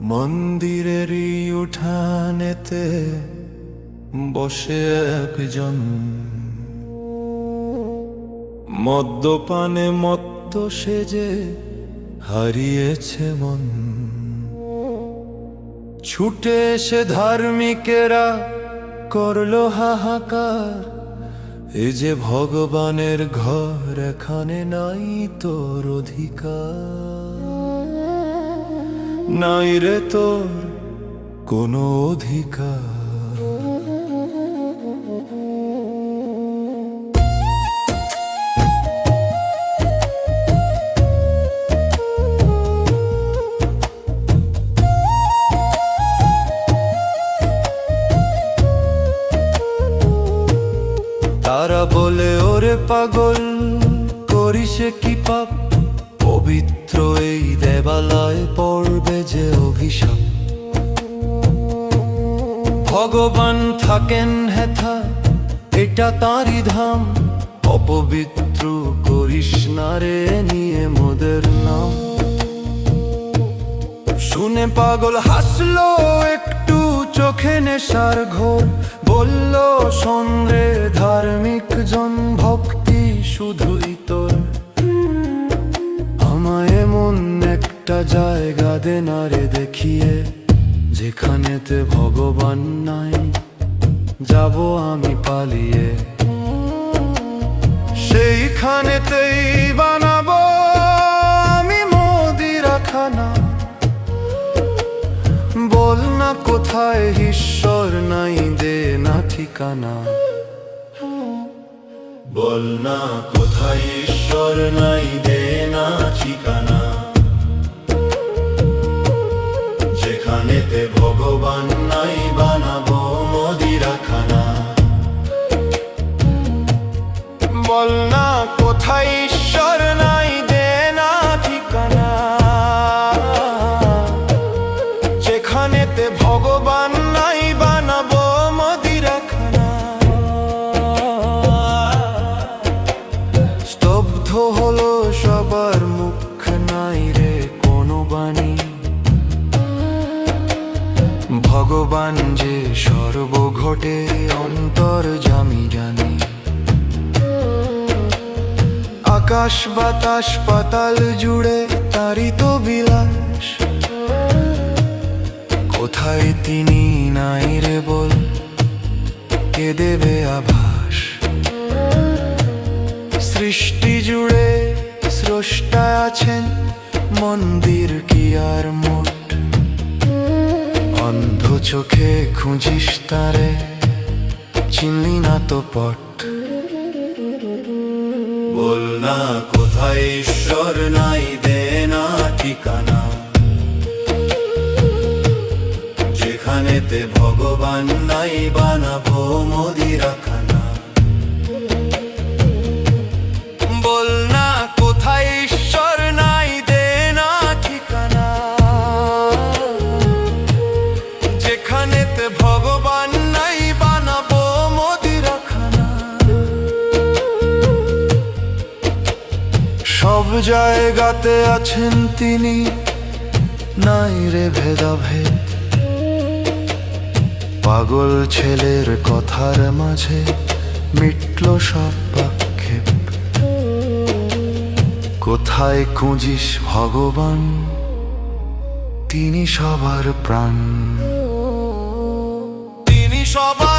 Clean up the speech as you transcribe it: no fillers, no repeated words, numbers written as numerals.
মন্দিরেরই উঠানেতে বসে একজন মদ্যপানে মত্ত সেজে হারিয়েছে মন। ছুটে এসে ধার্মিকেরা করলো হাহাকার, এই যে ভগবানের ঘর এখানে নাই তোর অধিকার, নাই রে তোর কোনো অধিকার। তারা বলে ওরে পাগল করিসে কি পাপ, পবিত্র এই দেবালয় পড়বে যে অভিশাপ। ভগবান থাকেন হেথা এটা তাঁরই ধাম, অপবিত্র করিস না রে নিয়ে মোদের নাম। শুনে পাগল হাসলো একটু চোখে নেশার ঘোর, বলল শোন রে ধার্মিক জন, ভক্তি শুধুই তোর। আমায় এমন একটা জায়গা দে না রে দেখিয়ে, যেখানেতে ভগবান নাই যাব আমি পালিয়ে। সেইখানেতেই বানাবো আমি মন্দিরখানা, বল না কোথায় ঈশ্বর নাই দে না ঠিকানা। বল না কোথায় ঈশ্বর নাই দে না ঠিকানা, যেখানেতে ভগবান নাই বানাবো মন্দিরখানা। বল না কোথায় ঈশ্বর নাই দে না ঠিকানা, যেখানেতে ভগবান নাই বানাবো মন্দিরখানা। স্তব্ধ হলো সবার মুখ, নাই রে কোনো বাণী। ভগবান যে সর্বঘটে অন্তর্যামী জানি। আকাশ বাতাস পাতাল জুড়ে তারই তো বিলাস, কোথায় তিনি নাই রে বল কে দেবে আভাস। সৃষ্টি জুড়ে স্রষ্টা আছেন, মন্দির কি আর মোট। অন্ধ চোখে খুঁজিস তারে, চিনলি না তো পট। বল না কোথায় ঈশ্বর নাই দে না ঠিকানা, যেখানেতে ভগবান নাই বানাবো মন্দিরখানা। বল না কোথায় ঈশ্বর নাই দে না ঠিকানা, যেখানেতে ভগবান নাই বানাবো মন্দিরখানা। সব জায়গাতে আছেন তিনি, নাই রে ভেদাভেদ। পাগল ছেলের কথার মাঝে মিটল সব আক্ষেপ। কোথায় খুঁজিস ভগবান, তিনি সবার প্রাণ, তিনি সবার